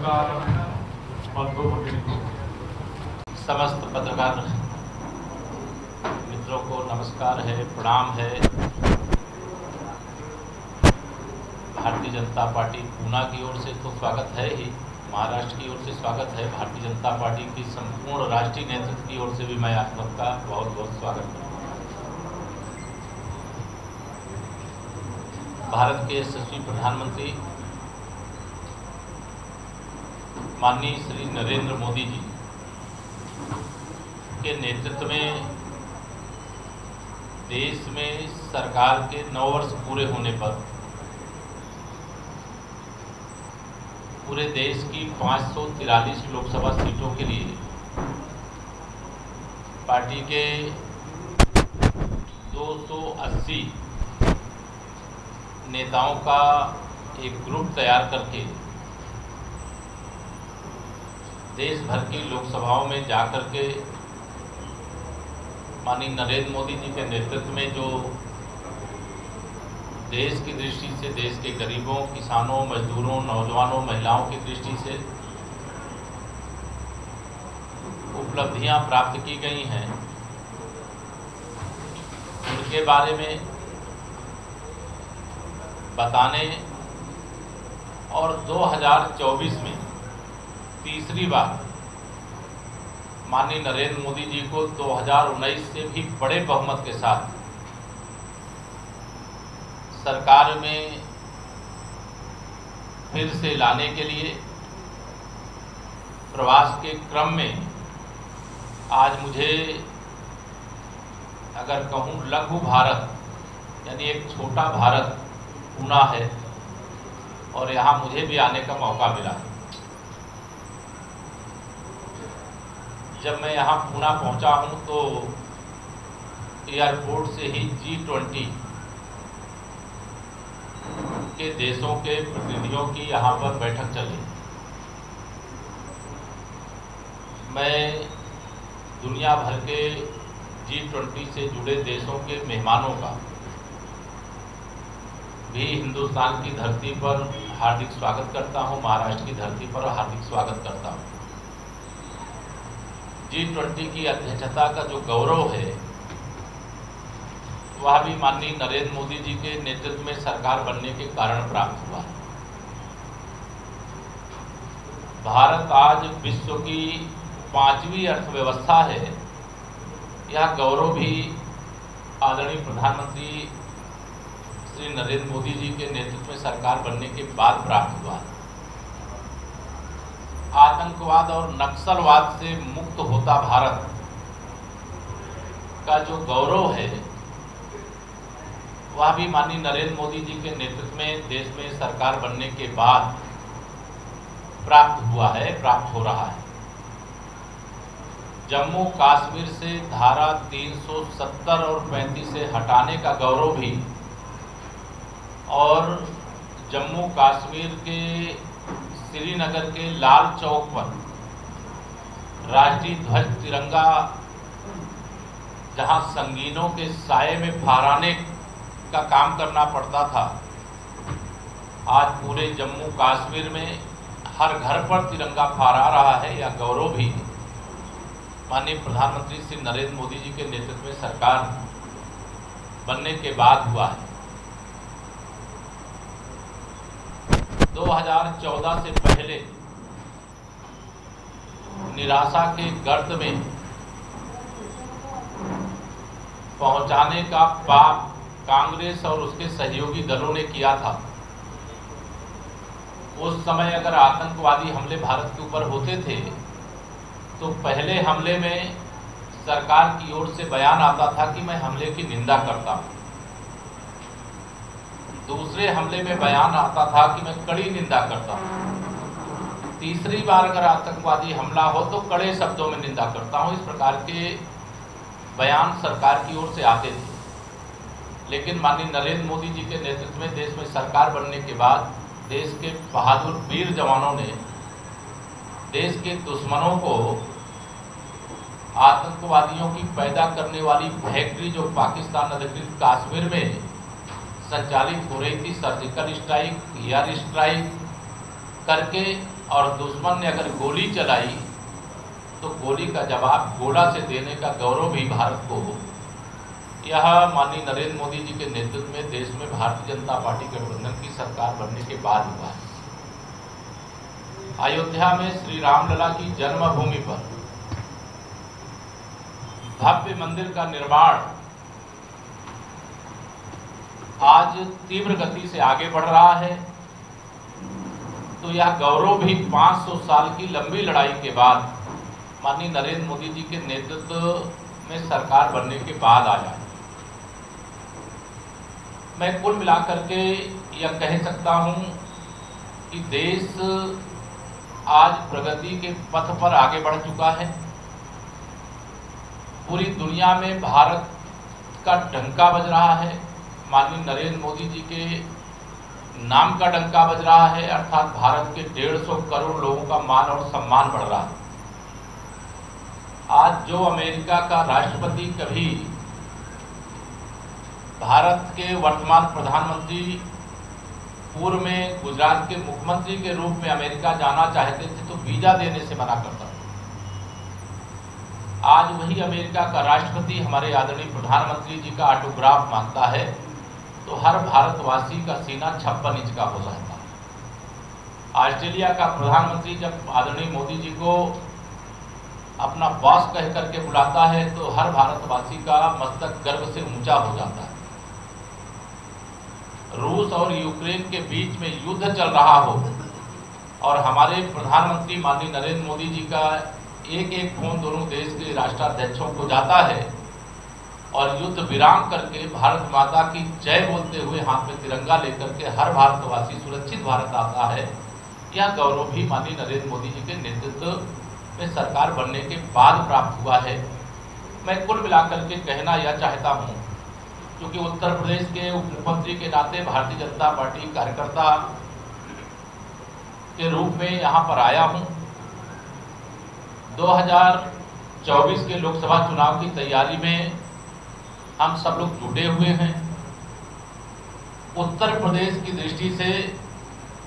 पत्रकार बंधु भगिनी, समस्त पत्रकार मित्रों को नमस्कार है, प्रणाम है। भारतीय जनता पार्टी पूना की ओर से तो स्वागत है ही, महाराष्ट्र की ओर से स्वागत है। भारतीय जनता पार्टी की संपूर्ण राष्ट्रीय नेतृत्व की ओर से भी मैं आप सबका बहुत बहुत स्वागत करता हूँ। भारत के यशस्वी प्रधानमंत्री माननीय श्री नरेंद्र मोदी जी के नेतृत्व में देश में सरकार के 9 वर्ष पूरे होने पर पूरे देश की 543 लोकसभा सीटों के लिए पार्टी के 280 नेताओं का एक ग्रुप तैयार करके देश भर की लोकसभाओं में जाकर के माननीय नरेंद्र मोदी जी के नेतृत्व में जो देश की दृष्टि से, देश के गरीबों, किसानों, मजदूरों, नौजवानों, महिलाओं की दृष्टि से उपलब्धियां प्राप्त की गई हैं, उनके बारे में बताने और 2024 में तीसरी बार माननीय नरेंद्र मोदी जी को 2019 से भी बड़े बहुमत के साथ सरकार में फिर से लाने के लिए प्रवास के क्रम में आज मुझे, अगर कहूँ, लघु भारत यानी एक छोटा भारत पूना है और यहाँ मुझे भी आने का मौका मिला है। जब मैं यहाँ पूना पहुँचा हूँ तो एयरपोर्ट से ही G20 के देशों के प्रतिनिधियों की यहाँ पर बैठक चली। मैं दुनिया भर के G20 से जुड़े देशों के मेहमानों का भी हिंदुस्तान की धरती पर हार्दिक स्वागत करता हूँ, महाराष्ट्र की धरती पर हार्दिक स्वागत करता हूँ। G20 की अध्यक्षता का जो गौरव है वह भी माननीय नरेंद्र मोदी जी के नेतृत्व में सरकार बनने के कारण प्राप्त हुआ है। भारत आज विश्व की 5वीं अर्थव्यवस्था है, यह गौरव भी आदरणीय प्रधानमंत्री श्री नरेंद्र मोदी जी के नेतृत्व में सरकार बनने के बाद प्राप्त हुआ है। आतंकवाद और नक्सलवाद से मुक्त होता भारत का जो गौरव है वह भी माननीय नरेंद्र मोदी जी के नेतृत्व में देश में सरकार बनने के बाद प्राप्त हुआ है, प्राप्त हो रहा है। जम्मू कश्मीर से धारा 370 और 35 से हटाने का गौरव भी और जम्मू कश्मीर के श्रीनगर के लाल चौक पर राष्ट्रीय ध्वज तिरंगा जहां संगीनों के साये में फहराने का काम करना पड़ता था, आज पूरे जम्मू कश्मीर में हर घर पर तिरंगा फहरा रहा है। यह गौरव भी माननीय प्रधानमंत्री श्री नरेंद्र मोदी जी के नेतृत्व में सरकार बनने के बाद हुआ है। 2014 से पहले निराशा के गर्त में पहुंचाने का पाप कांग्रेस और उसके सहयोगी दलों ने किया था। उस समय अगर आतंकवादी हमले भारत के ऊपर होते थे तो पहले हमले में सरकार की ओर से बयान आता था कि मैं हमले की निंदा करता हूं, दूसरे हमले में बयान आता था कि मैं कड़ी निंदा करता हूं, तीसरी बार अगर आतंकवादी हमला हो तो कड़े शब्दों में निंदा करता हूं। इस प्रकार के बयान सरकार की ओर से आते थे। लेकिन माननीय नरेंद्र मोदी जी के नेतृत्व में देश में सरकार बनने के बाद देश के बहादुर वीर जवानों ने देश के दुश्मनों को, आतंकवादियों की पैदा करने वाली फैक्ट्री जो पाकिस्तान अधिकृत कश्मीर में संचालित हो रही थी, सर्जिकल स्ट्राइक, एयर स्ट्राइक करके और दुश्मन ने अगर गोली चलाई तो गोली का जवाब गोला से देने का गौरव भी भारत को हो। यह माननीय नरेंद्र मोदी जी के नेतृत्व में देश में भारतीय जनता पार्टी गठबंधन की सरकार बनने के बाद हुआ है। अयोध्या में श्री रामलला की जन्मभूमि पर भव्य मंदिर का निर्माण आज तीव्र गति से आगे बढ़ रहा है। तो यह गौरव भी 500 साल की लंबी लड़ाई के बाद माननीय नरेंद्र मोदी जी के नेतृत्व में सरकार बनने के बाद आया है। मैं कुल मिलाकर के यह कह सकता हूं कि देश आज प्रगति के पथ पर आगे बढ़ चुका है। पूरी दुनिया में भारत का डंका बज रहा है, माननीय नरेंद्र मोदी जी के नाम का डंका बज रहा है, अर्थात भारत के 150 करोड़ लोगों का मान और सम्मान बढ़ रहा है। आज जो अमेरिका का राष्ट्रपति कभी भारत के वर्तमान प्रधानमंत्री पूर्व में गुजरात के मुख्यमंत्री के रूप में अमेरिका जाना चाहते थे तो वीजा देने से मना करता था, आज वही अमेरिका का राष्ट्रपति हमारे आदरणीय प्रधानमंत्री जी का ऑटोग्राफ मांगता है तो हर भारतवासी का सीना 56 इंच का हो जाता है। ऑस्ट्रेलिया का प्रधानमंत्री जब आदरणीय मोदी जी को अपना बॉस कह करके बुलाता है तो हर भारतवासी का मस्तक गर्व से ऊंचा हो जाता है। रूस और यूक्रेन के बीच में युद्ध चल रहा हो और हमारे प्रधानमंत्री माननीय नरेंद्र मोदी जी का एक एक फोन दोनों देश के राष्ट्राध्यक्षों को जाता है और युद्ध विराम करके भारत माता की जय बोलते हुए हाथ में तिरंगा लेकर के हर भारतवासी सुरक्षित भारत आता है, यह गौरव भी माननीय नरेंद्र मोदी जी के नेतृत्व में सरकार बनने के बाद प्राप्त हुआ है। मैं कुल मिलाकर के कहना यह चाहता हूँ, क्योंकि उत्तर प्रदेश के उप मुख्यमंत्री के नाते भारतीय जनता पार्टी कार्यकर्ता के रूप में यहाँ पर आया हूँ। 2024 के लोकसभा चुनाव की तैयारी में हम सब लोग जुटे हुए हैं। उत्तर प्रदेश की दृष्टि से,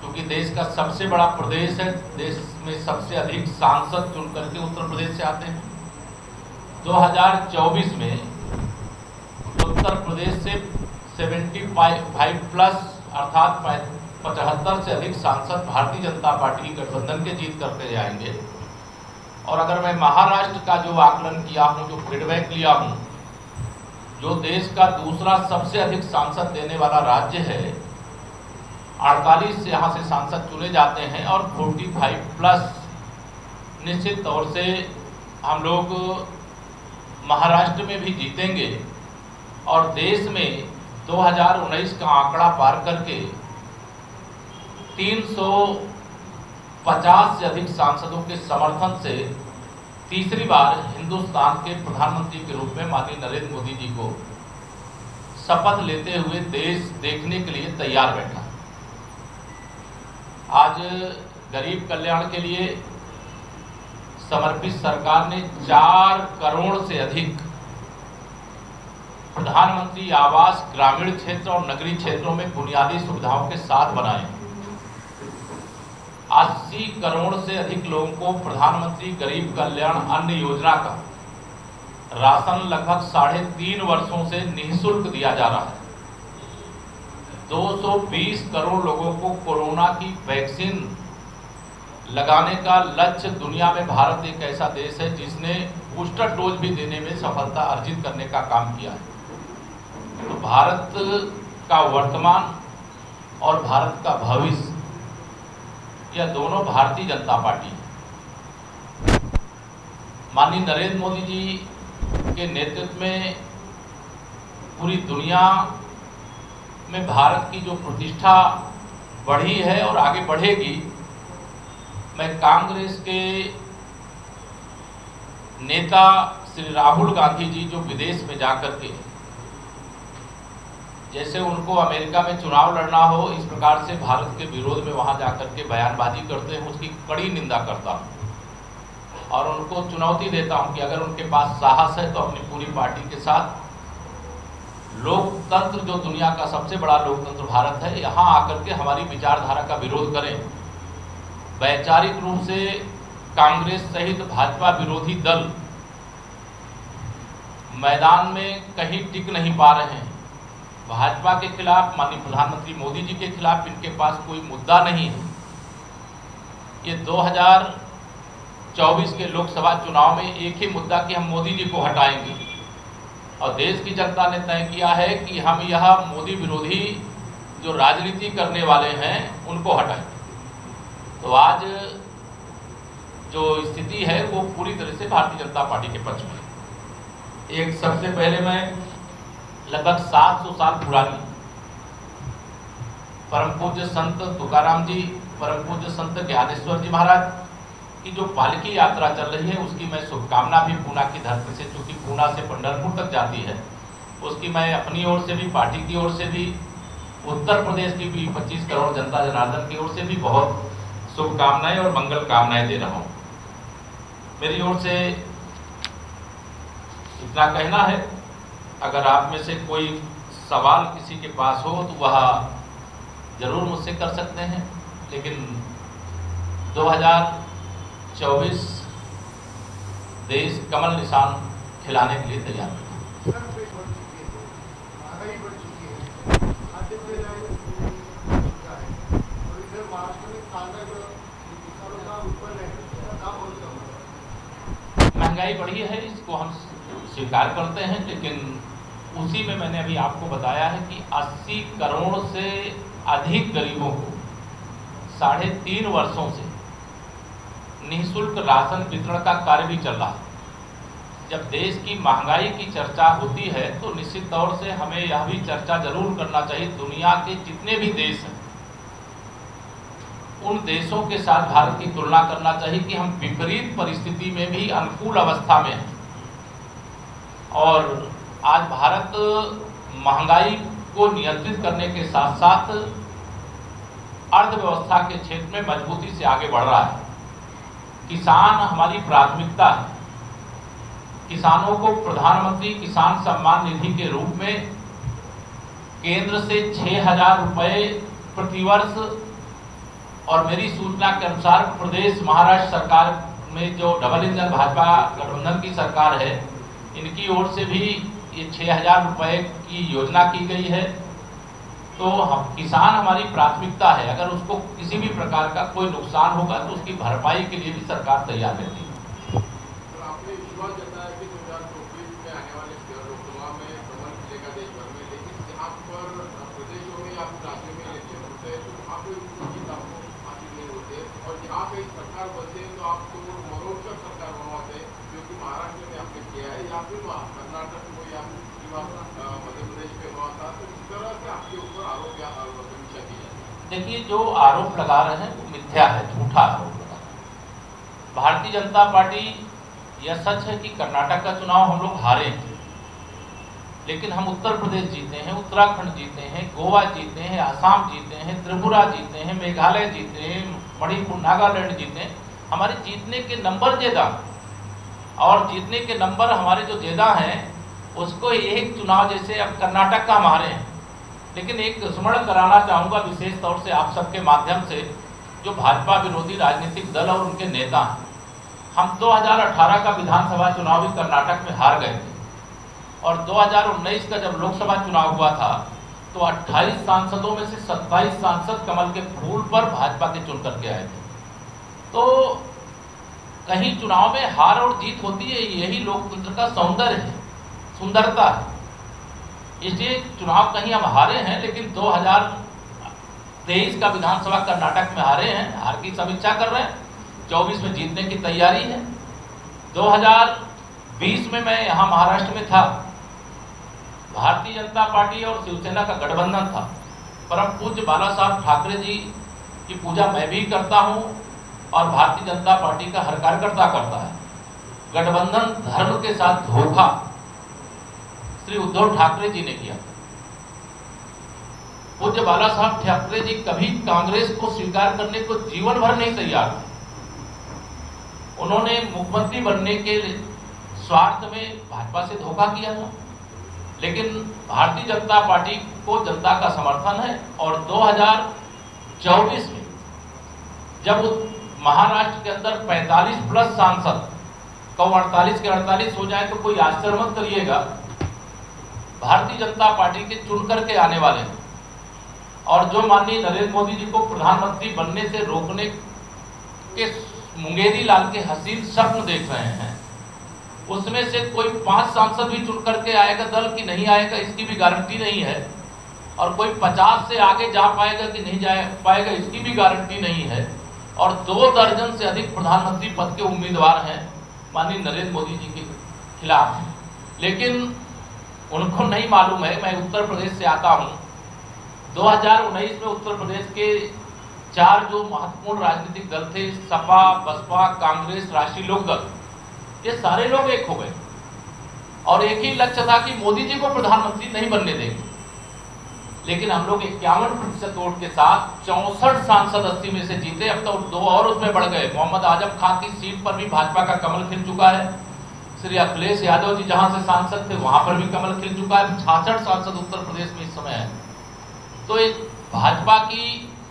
क्योंकि देश का सबसे बड़ा प्रदेश है, देश में सबसे अधिक सांसद चुन करके उत्तर प्रदेश से आते हैं। 2024 में उत्तर प्रदेश से 75 प्लस अर्थात 75 से अधिक सांसद भारतीय जनता पार्टी गठबंधन के जीत करते जाएंगे। और अगर मैं महाराष्ट्र का जो आकलन किया हूँ, जो फीडबैक लिया हूँ, जो देश का दूसरा सबसे अधिक सांसद देने वाला राज्य है, 48 से यहाँ से सांसद चुने जाते हैं और 45 प्लस निश्चित तौर से हम लोग महाराष्ट्र में भी जीतेंगे और देश में 2019 का आंकड़ा पार करके 350 से अधिक सांसदों के समर्थन से तीसरी बार हिंदुस्तान के प्रधानमंत्री के रूप में माननीय नरेंद्र मोदी जी को शपथ लेते हुए देश देखने के लिए तैयार बैठा। आज गरीब कल्याण के लिए समर्पित सरकार ने 4 करोड़ से अधिक प्रधानमंत्री आवास ग्रामीण क्षेत्र और नगरीय क्षेत्रों में बुनियादी सुविधाओं के साथ बनाए। 80 करोड़ से अधिक लोगों को प्रधानमंत्री गरीब कल्याण अन्न योजना का राशन लगभग 3.5 वर्षों से निःशुल्क दिया जा रहा है। 220 करोड़ लोगों को कोरोना की वैक्सीन लगाने का लक्ष्य, दुनिया में भारत एक ऐसा देश है जिसने बूस्टर डोज भी देने में सफलता अर्जित करने का काम किया है। तो भारत का वर्तमान और भारत का भविष्य, यह दोनों भारतीय जनता पार्टी है। माननीय नरेंद्र मोदी जी के नेतृत्व में पूरी दुनिया में भारत की जो प्रतिष्ठा बढ़ी है और आगे बढ़ेगी। मैं कांग्रेस के नेता श्री राहुल गांधी जी जो विदेश में जाकर के, जैसे उनको अमेरिका में चुनाव लड़ना हो, इस प्रकार से भारत के विरोध में वहां जाकर के बयानबाजी करते हैं, उसकी कड़ी निंदा करता हूं और उनको चुनौती देता हूं कि अगर उनके पास साहस है तो अपनी पूरी पार्टी के साथ लोकतंत्र, जो दुनिया का सबसे बड़ा लोकतंत्र भारत है, यहाँ आकर के हमारी विचारधारा का विरोध करें। वैचारिक रूप से कांग्रेस सहित भाजपा विरोधी दल मैदान में कहीं टिक नहीं पा रहे हैं। भाजपा के खिलाफ, माननीय प्रधानमंत्री मोदी जी के खिलाफ इनके पास कोई मुद्दा नहीं है। ये 2024 के लोकसभा चुनाव में एक ही मुद्दा कि हम मोदी जी को हटाएंगे, और देश की जनता ने तय किया है कि हम यह मोदी विरोधी जो राजनीति करने वाले हैं उनको हटाएंगे। तो आज जो स्थिति है वो पूरी तरह से भारतीय जनता पार्टी के पक्ष में। एक सबसे पहले मैं लगभग 700 साल पुरानी परम पूज्य संत तुकाराम जी, परम पूज्य संत ज्ञानेश्वर जी महाराज की जो पालकी यात्रा चल रही है उसकी मैं शुभकामना भी पूना की धरती से, चूंकि पूना से पंढरपुर तक जाती है, उसकी मैं अपनी ओर से भी, पार्टी की ओर से भी, उत्तर प्रदेश की भी 25 करोड़ जनता जनार्दन की ओर से भी बहुत शुभकामनाएं और मंगल कामनाएं दे रहा हूँ। मेरी ओर से इतना कहना है, अगर आप में से कोई सवाल किसी के पास हो तो वह जरूर मुझसे कर सकते हैं, लेकिन 2024 देश कमल निशान खिलाने के लिए तैयार है। महंगाई बढ़ी है, इसको हम स्वीकार करते हैं, लेकिन उसी में मैंने अभी आपको बताया है कि 80 करोड़ से अधिक गरीबों को 3.5 वर्षों से निःशुल्क राशन वितरण का कार्य भी चल रहा है। जब देश की महंगाई की चर्चा होती है तो निश्चित तौर से हमें यह भी चर्चा जरूर करना चाहिए, दुनिया के जितने भी देश हैं उन देशों के साथ भारत की तुलना करना चाहिए कि हम विपरीत परिस्थिति में भी अनुकूल अवस्था में हैं। और आज भारत महंगाई को नियंत्रित करने के साथ साथ अर्थव्यवस्था के क्षेत्र में मजबूती से आगे बढ़ रहा है। किसान हमारी प्राथमिकता है। किसानों को प्रधानमंत्री किसान सम्मान निधि के रूप में केंद्र से 6,000 रुपये प्रतिवर्ष, और मेरी सूचना के अनुसार प्रदेश महाराष्ट्र सरकार में जो डबल इंजन भाजपा गठबंधन की सरकार है, इनकी ओर से भी ये 6,000 रुपये की योजना की गई है। तो हम किसान हमारी प्राथमिकता है। अगर उसको किसी भी प्रकार का कोई नुकसान होगा तो उसकी भरपाई के लिए भी सरकार तैयार रहती है। आपने विश्वास जताया कि 2024 में आने वाले लोकसभा में कमल खिलेगा देश भर में, लेकिन यहाँ पर प्रदेशों में या राज्यों में इलेक्शन होते हैं तो वहाँ पे जीत आपको हासिल नहीं होते, और यहाँ पे सरकार बनते हैं तो आपको मनोरंजक सरकार बनवाते हैं, जो कि महाराष्ट्र में आपने किया है, या फिर कर्नाटक को या मध्य प्रदेश में हुआ था। तो इस तरह से आपके ऊपर आरोप या समीक्षा की जाती है। देखिए, जो आरोप लगा रहे हैं वो मिथ्या है, झूठा आरोप लगा रहे हैं। भारतीय जनता पार्टी, यह सच है कि कर्नाटक का चुनाव हम लोग हारे हैं, लेकिन हम उत्तर प्रदेश जीते हैं, उत्तराखंड जीते हैं, गोवा जीते हैं, आसाम जीते हैं, त्रिपुरा जीते हैं, मेघालय जीते हैं, मणिपुर, नागालैंड जीते हैं। हमारे जीतने के नंबर ज्यादा, और जीतने के नंबर हमारे जो ज्यादा हैं उसको एक चुनाव जैसे अब कर्नाटक का हमारे हैं। लेकिन एक स्मरण कराना चाहूँगा विशेष तौर से आप सबके माध्यम से, जो भाजपा विरोधी राजनीतिक दल और उनके नेता हैं। हम 2018 का विधानसभा चुनाव भी कर्नाटक में हार गए थे, और 2019 का जब लोकसभा चुनाव हुआ था तो 28 सांसदों में से 27 सांसद कमल के फूल पर भाजपा के चुन करके आए थे। तो कहीं चुनाव में हार और जीत होती है, यही लोकतंत्र का सौंदर्य है, सुंदरता है। इसलिए चुनाव कहीं हम हारे हैं, लेकिन 2023 का विधानसभा कर्नाटक में हारे हैं, हार की समीक्षा कर रहे हैं। 24 में जीतने की तैयारी है। 2020 में मैं यहाँ महाराष्ट्र में था, भारतीय जनता पार्टी और शिवसेना का गठबंधन था। परम पूज्य बाला साहब ठाकरे जी की पूजा मैं भी करता हूँ और भारतीय जनता पार्टी का हर कार्यकर्ता करता है। गठबंधन धर्म के साथ धोखा श्री उद्धव ठाकरे जी ने किया। पूज्य बाला साहब ठाकरे जी कभी कांग्रेस को स्वीकार करने को जीवन भर नहीं तैयार थे। उन्होंने मुख्यमंत्री बनने के स्वार्थ में भाजपा से धोखा किया था, लेकिन भारतीय जनता पार्टी को जनता का समर्थन है। और 2024 में जब महाराष्ट्र के अंदर 45 प्लस सांसद कब 48 के 48 हो जाए तो कोई आश्चर्य मत करिएगा। भारतीय जनता पार्टी के चुन करके आने वाले हैं और जो माननीय नरेंद्र मोदी जी को प्रधानमंत्री बनने से रोकने के मुंगेरी लाल के हसीन स्वप्न देख रहे हैं, उसमें से कोई 5 सांसद भी चुन करके आएगा दल की नहीं आएगा इसकी भी गारंटी नहीं है, और कोई 50 से आगे जा पाएगा कि नहीं जा पाएगा इसकी भी गारंटी नहीं है, और 2 दर्जन से अधिक प्रधानमंत्री पद के उम्मीदवार हैं माननीय नरेंद्र मोदी जी के खिलाफ। लेकिन उनको नहीं मालूम है, मैं उत्तर प्रदेश से आता हूं, 2019 में उत्तर प्रदेश के 4 जो महत्वपूर्ण राजनीतिक दल थे, सपा, बसपा, कांग्रेस, राष्ट्रीय लोकदल, ये सारे लोग एक हो गए और एक ही लक्ष्य था कि मोदी जी को प्रधानमंत्री नहीं बनने देंगे। लेकिन हम लोग 51% वोट के साथ 64 सांसद 80 में से जीते। अब तो 2 और उसमें बढ़ गए। मोहम्मद आजम खान की सीट पर भी भाजपा का कमल खिल चुका है। श्री अखिलेश यादव जी जहां से सांसद थे वहां पर भी कमल खिल चुका है। 66 सांसद उत्तर प्रदेश में इस समय है। तो एक भाजपा की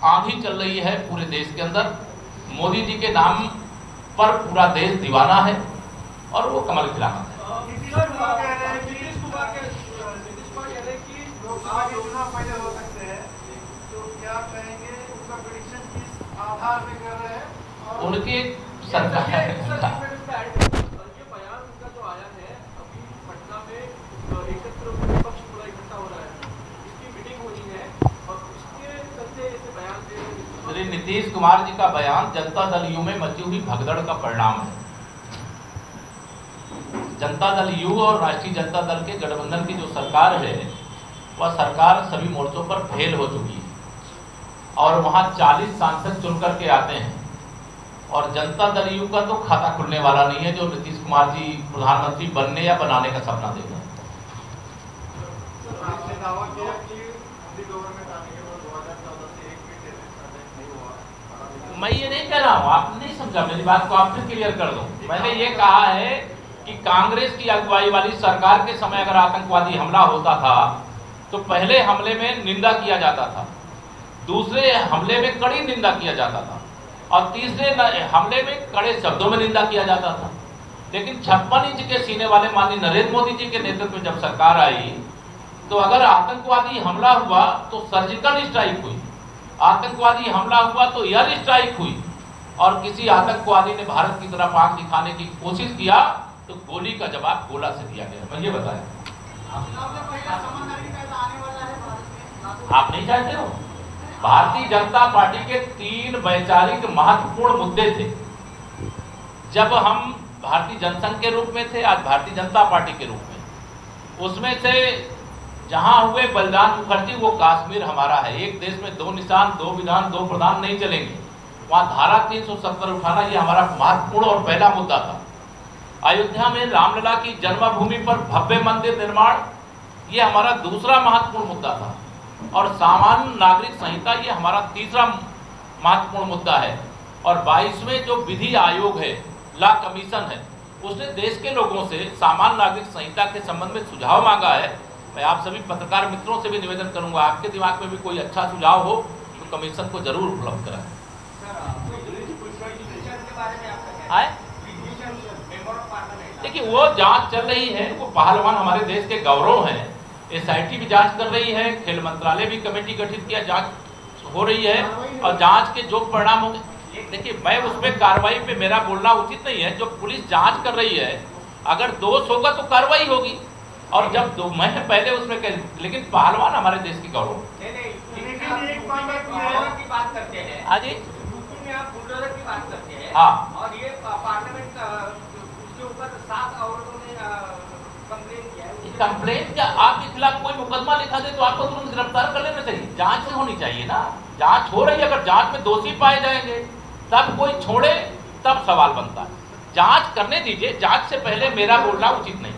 आंधी चल रही है पूरे देश के अंदर। मोदी जी के नाम पर पूरा देश दीवाना है और वो कमल खिलाना है। उनके सरकार नीतीश कुमार जी का बयान जनता दल यू में मची हुई भगदड़ का परिणाम है। जनता दल यू और राष्ट्रीय जनता दल के गठबंधन की जो सरकार है वह सरकार सभी मोर्चों पर फेल हो चुकी है और वहां 40 सांसद चुन करके आते हैं और जनता दल यू का तो खाता खुलने वाला नहीं है जो नीतीश कुमार जी प्रधानमंत्री बनने या बनाने का सपना देख रहे हैं। मैं ये नहीं कह रहा हूँ, आप नहीं समझा मेरी बात को, आप फिर क्लियर कर दो। मैंने ये कहा है कि कांग्रेस की अगुवाई वाली सरकार के समय अगर आतंकवादी हमला होता था तो पहले हमले में निंदा किया जाता था, दूसरे हमले में कड़ी निंदा किया जाता था और तीसरे हमले में कड़े शब्दों में निंदा किया जाता था। लेकिन 56 इंच के सीने वाले माननीय नरेंद्र मोदी जी के नेतृत्व में जब सरकार आई तो अगर आतंकवादी हमला हुआ तो सर्जिकल स्ट्राइक हुई, आतंकवादी हमला हुआ तो एयर स्ट्राइक हुई और किसी आतंकवादी ने भारत की तरफ आंख दिखाने की कोशिश किया तो गोली का जवाब गोला से दिया गया। मैं ये बताया, आप नहीं जानते हो? भारतीय जनता पार्टी के 3 वैचारिक महत्वपूर्ण मुद्दे थे जब हम भारतीय जनसंघ के रूप में थे, आज भारतीय जनता पार्टी के रूप में। उसमें से जहां हुए बलिदान मुखर्जी वो कश्मीर हमारा है। एक देश में 2 निशान, 2 विधान, 2 प्रधान नहीं चलेंगे। वहां धारा 370 उठाना ये हमारा महत्वपूर्ण और पहला मुद्दा था। अयोध्या में रामलला की जन्मभूमि पर भव्य मंदिर निर्माण ये हमारा दूसरा महत्वपूर्ण मुद्दा था और सामान्य नागरिक संहिता ये हमारा तीसरा महत्वपूर्ण मुद्दा है। और 22वें जो विधि आयोग है, लॉ कमीशन है, उसने देश के लोगों से सामान्य नागरिक संहिता के संबंध में सुझाव मांगा है। मैं आप सभी पत्रकार मित्रों से भी निवेदन करूंगा, आपके दिमाग में भी कोई अच्छा सुझाव हो तो कमीशन को जरूर उपलब्ध कराएं। देखिए वो जांच चल रही है, वो पहलवान हमारे देश के गौरव हैं। SIT भी जांच कर रही है, खेल मंत्रालय भी कमेटी गठित किया, जांच हो रही है और जांच के जो परिणाम होंगे, देखिए मैं उसमें कार्रवाई पे मेरा बोलना उचित नहीं है। जो पुलिस जांच कर रही है अगर दोष होगा तो कार्रवाई होगी और जब मैं पहले उसमें लेकिन पहलवान हमारे देश की गौरव की बात करते हैं। हाँ जी, आप बुलडोजर की बात करते हैं। हाँ, और ये पार्लियामेंट उसके ऊपर 7 औरतों ने कंप्लेन किया है। कंप्लेन क्या, आपके खिलाफ कोई मुकदमा लिखा दे तो आपको तुरंत गिरफ्तार कर लेना चाहिए। जांच होनी चाहिए ना, जांच हो रही है। अगर जांच में दोषी पाए जाएंगे तब कोई छोड़े, तब सवाल बनता है। जांच करने दीजिए, जांच से पहले मेरा बोलना उचित नहीं।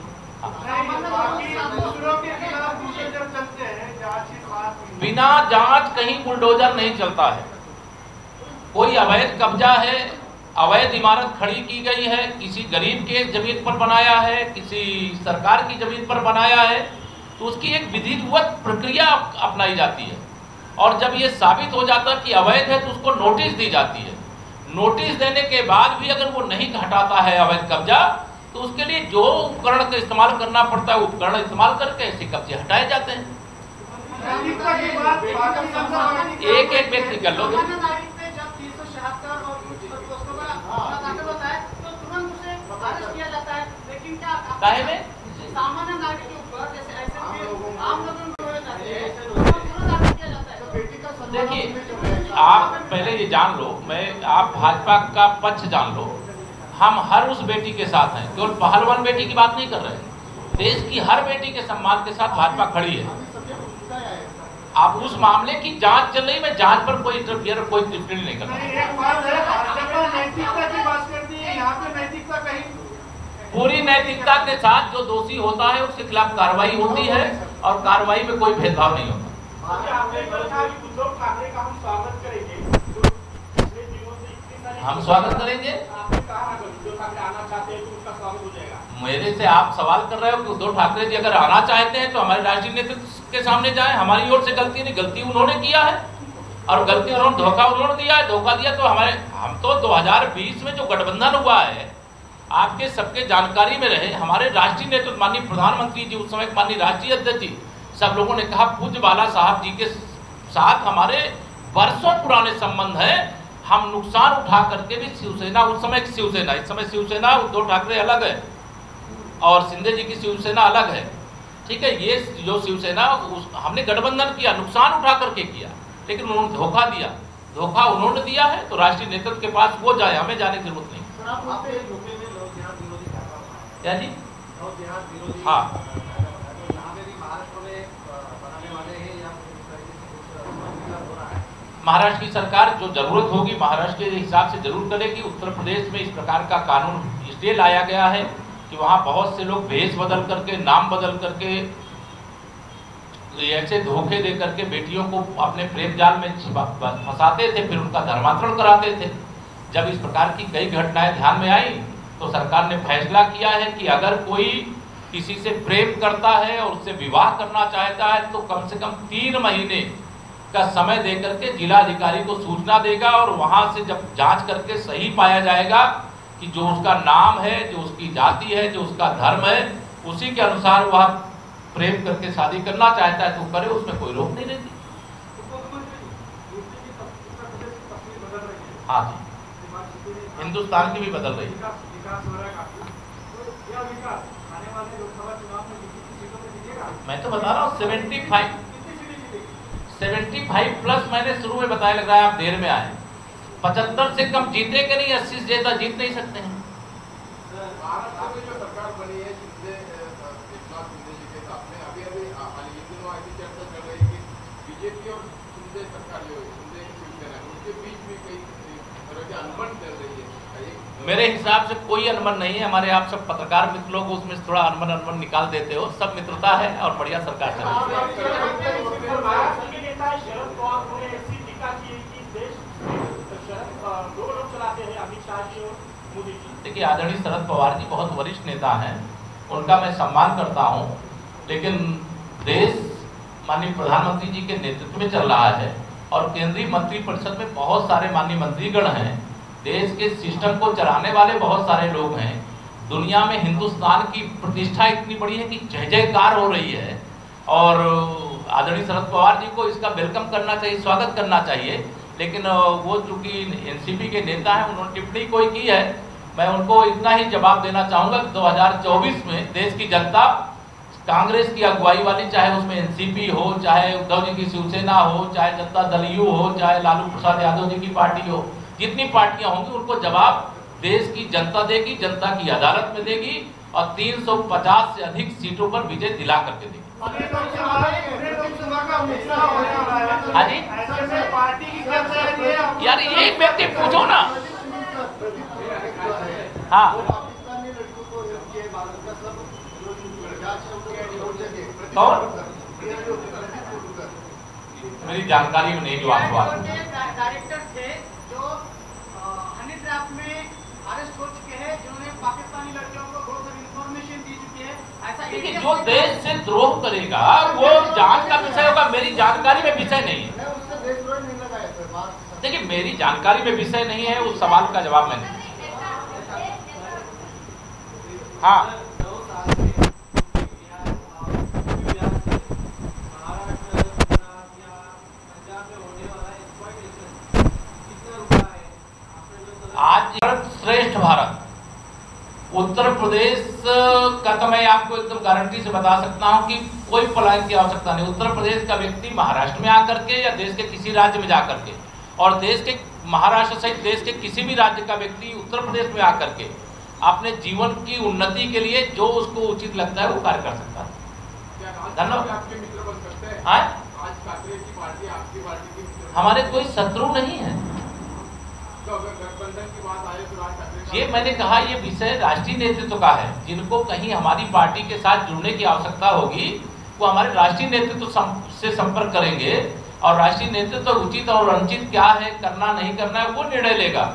बिना जांच कहीं बुलडोजर नहीं चलता है। कोई अवैध कब्जा है, अवैध इमारत खड़ी की गई है, किसी गरीब के जमीन पर बनाया है, किसी सरकार की जमीन पर बनाया है, तो उसकी एक विधिवत प्रक्रिया अपनाई जाती है और जब ये साबित हो जाता है कि अवैध है तो उसको नोटिस दी जाती है। नोटिस देने के बाद भी अगर वो नहीं हटाता है अवैध कब्जा, तो उसके लिए जो उपकरण का इस्तेमाल करना पड़ता है उपकरण इस्तेमाल करके ऐसे कब्जे हटाए जाते हैं। एक एक व्यक्ति कर लो काहे में सामान्य नागरिक के ऊपर जैसे ऐसे आम लोगों को देखिए, आप पहले ये जान लो, आप भाजपा का पक्ष जान लो, हम हर उस बेटी के साथ हैं, केवल पहलवान बेटी की बात नहीं कर रहे हैं, देश की हर बेटी के सम्मान के साथ भाजपा खड़ी है। आप उस मामले की जांच चल रही, मैं जांच पर कोई इंटरफियर कोई टिप्पणी नहीं कर रहा। पूरी नैतिकता के साथ जो दोषी होता है उसके खिलाफ कार्रवाई होती है और कार्रवाई में कोई भेदभाव नहीं होता। हम स्वागत करेंगे। मेरे से आप सवाल कर रहे हो कि उद्धव ठाकरे जी अगर आना चाहते हैं तो हमारे राष्ट्रीय नेतृत्व के सामने जाएं। हमारी ओर से गलती नहीं, गलती उन्होंने किया है और गलती धोखा उन्होंने दिया है। धोखा दिया तो हम तो 2020 में जो गठबंधन हुआ है, आपके सबके जानकारी में रहे, हमारे राष्ट्रीय नेतृत्व माननीय प्रधानमंत्री जी, उस समय माननीय राष्ट्रीय अध्यक्ष जी, सब लोगों ने कहा पूज्य बाला साहब जी के साथ हमारे वर्षों पुराने संबंध है, हम नुकसान उठा करके भी शिवसेना, उस समय की शिवसेना, इस समय शिवसेना उद्धव ठाकरे अलग है और शिंदे जी की शिवसेना अलग है, ठीक है। ये जो शिवसेना हमने गठबंधन किया, नुकसान उठा करके किया, लेकिन उन्होंने धोखा दिया। धोखा उन्होंने दिया है तो राष्ट्रीय नेतृत्व के पास वो जाए, हमें जाने की जरूरत नहीं। क्या जी? हाँ, महाराष्ट्र की सरकार जो जरूरत होगी महाराष्ट्र के हिसाब से जरूर करेगी। उत्तर प्रदेश में इस प्रकार का कानून इसलिए लाया गया है कि वहाँ बहुत से लोग भेष बदल करके, नाम बदल करके, ऐसे धोखे दे करके बेटियों को अपने प्रेम जाल में फंसाते थे, फिर उनका धर्मांतरण कराते थे। जब इस प्रकार की कई घटनाएं ध्यान में आई तो सरकार ने फैसला किया है कि अगर कोई किसी से प्रेम करता है और उससे विवाह करना चाहता है तो कम से कम 3 महीने का समय दे करके जिलाधिकारी को सूचना देगा और वहां से जब जांच करके सही पाया जाएगा कि जो उसका नाम है, जो उसकी जाति है, जो उसका धर्म है, उसी के अनुसार वह प्रेम करके शादी करना चाहता है तो करे, उसमें कोई रोक नहीं रहती। हाँ जी, हिंदुस्तान की भी बदल रही है। मैं तो बता रहा हूँ 75 प्लस मैंने शुरू में बताया, लग रहा है आप देर में आए। 75 से कम जीते कि नहीं, 80 से ज्यादा जीत नहीं सकते हैं। महाराष्ट्र में जो सरकार बनी है एकनाथ शिंदे जी के साथ में, अभी दिनों ऐसी चर्चा चल रही है कि बीजेपी और शिंदे सरकार जो है, शिंदे की शिवसेना, उनके बीच में कई तरह की अनबन चल रही है। मेरे हिसाब से कोई अनबन नहीं है। हमारे आप सब पत्रकार मित्र लोग उसमें थोड़ा अनबन निकाल देते हो। सब मित्रता है और बढ़िया सरकार चल रही है। देखिए, आदरणीय शरद पवार जी बहुत वरिष्ठ नेता हैं, उनका मैं सम्मान करता हूं, लेकिन देश माननीय प्रधानमंत्री जी के नेतृत्व में चल रहा है और केंद्रीय मंत्रिपरिषद में बहुत सारे माननीय मंत्रीगण हैं। देश के सिस्टम को चलाने वाले बहुत सारे लोग हैं। दुनिया में हिंदुस्तान की प्रतिष्ठा इतनी बड़ी है कि जय जयकार हो रही है और आदरणीय शरद पवार जी को इसका वेलकम करना चाहिए, स्वागत करना चाहिए। लेकिन वो चूंकि एनसीपी के नेता हैं, उन्होंने टिप्पणी कोई की है, मैं उनको इतना ही जवाब देना चाहूँगा कि 2024 में देश की जनता कांग्रेस की अगुवाई वाली, चाहे उसमें एनसीपी हो, चाहे उद्धव जी की शिवसेना हो, चाहे जनता दल यू हो, चाहे लालू प्रसाद यादव जी की पार्टी हो, जितनी पार्टियां होंगी उनको जवाब देश की जनता देगी, जनता की अदालत में देगी और 350 से अधिक सीटों पर विजय दिला करके देगी। हाँ जी, यार एक व्यक्ति पूछो ना। हाँ, कौन? मेरी जानकारी में नहीं जो आप डायरेक्टर थे जो हनी ट्रैप में अरेस्ट हो चुके हैं, जिन्होंने पाकिस्तानी लड़कियों को बहुत सारी इंफॉर्मेशन दी चुकी है। ऐसा देखिए, जो देश से द्रोह करेगा वो जांच का विषय होगा, मेरी जानकारी में विषय नहीं है। देखिए, मेरी जानकारी में विषय नहीं है, उस सवाल का जवाब मैंने। हाँ, आज श्रेष्ठ भारत उत्तर प्रदेश का तो मैं आपको एकदम गारंटी से बता सकता हूं कि कोई पलायन की आवश्यकता नहीं। उत्तर प्रदेश का व्यक्ति महाराष्ट्र में आकर के या देश के किसी राज्य में जाकर के, और देश के महाराष्ट्र सहित देश के किसी भी राज्य का व्यक्ति उत्तर प्रदेश में आकर के अपने जीवन की उन्नति के लिए जो उसको उचित लगता है वो कार्य कर सकता है। धन्यवाद। हमारे कोई शत्रु नहीं है। ये मैंने कहा, ये विषय राष्ट्रीय नेतृत्व का है। जिनको कहीं हमारी पार्टी के साथ जुड़ने की आवश्यकता होगी वो हमारे राष्ट्रीय नेतृत्व से संपर्क करेंगे, और राष्ट्रीय नेतृत्व उचित और अनुचित क्या है, करना नहीं करना है, वो निर्णय लेगा।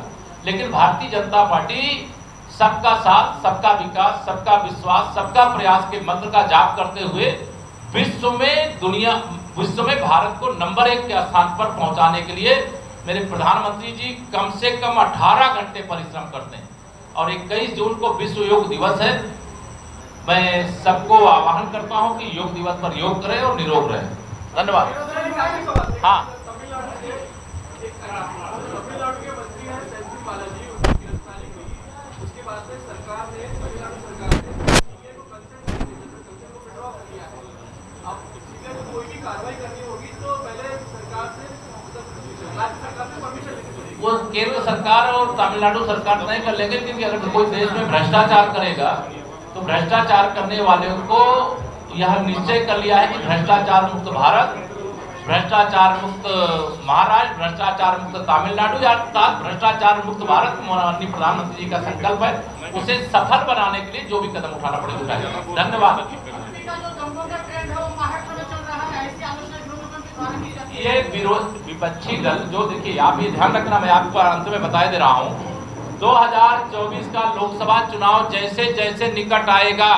लेकिन भारतीय जनता पार्टी सबका साथ, सबका विकास, सबका विश्वास, सबका प्रयास के मंत्र का जाप करते हुए विश्व में भारत को नंबर 1 के स्थान पर पहुंचाने के लिए मेरे प्रधानमंत्री जी कम से कम 18 घंटे परिश्रम करते हैं। और 21 जून को विश्व योग दिवस है। मैं सबको आह्वान करता हूं कि योग दिवस पर योग करें और निरोग रहें। धन्यवाद। हाँ, वो केंद्र सरकार और तमिलनाडु सरकार तय कर लेंगे। क्योंकि अगर कोई देश में भ्रष्टाचार करेगा तो भ्रष्टाचार करने वालों को यह निश्चय कर लिया है कि भ्रष्टाचार मुक्त भारत, भ्रष्टाचार मुक्त महाराष्ट्र, भ्रष्टाचार मुक्त तमिलनाडु, या भ्रष्टाचार मुक्त भारत माननीय प्रधानमंत्री जी का संकल्प है। उसे सफल बनाने के लिए जो भी कदम उठाना पड़े उठाएगा। धन्यवाद। ये विपक्षी दल जो, देखिए आप ये ध्यान रखना, मैं आपको अंत में बता दे रहा हूं, 2024 का लोकसभा चुनाव जैसे जैसे निकट आएगा,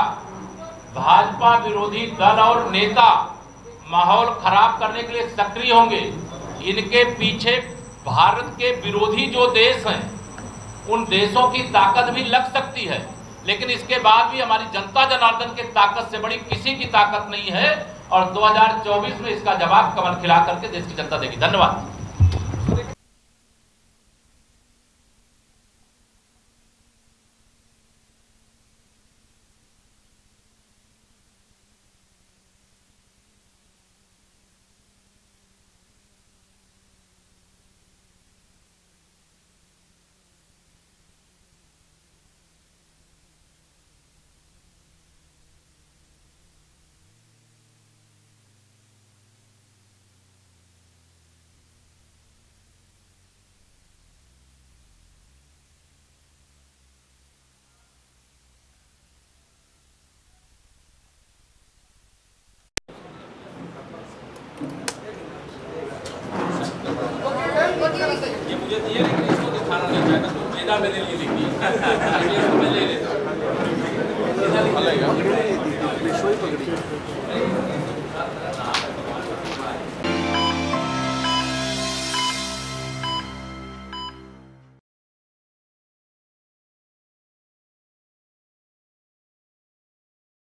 भाजपा विरोधी दल और नेता माहौल खराब करने के लिए सक्रिय होंगे। इनके पीछे भारत के विरोधी जो देश हैं उन देशों की ताकत भी लग सकती है, लेकिन इसके बाद भी हमारी जनता जनार्दन की ताकत से बड़ी किसी की ताकत नहीं है। और 2024 में इसका जवाब कमल खिला करके देश की जनता देगी। धन्यवाद। ये मुझे दिए लेकिन इसको दिखाना नहीं चाहता, तो मेरा मेरे लिए लिखी है। ये ले लेता हूँ।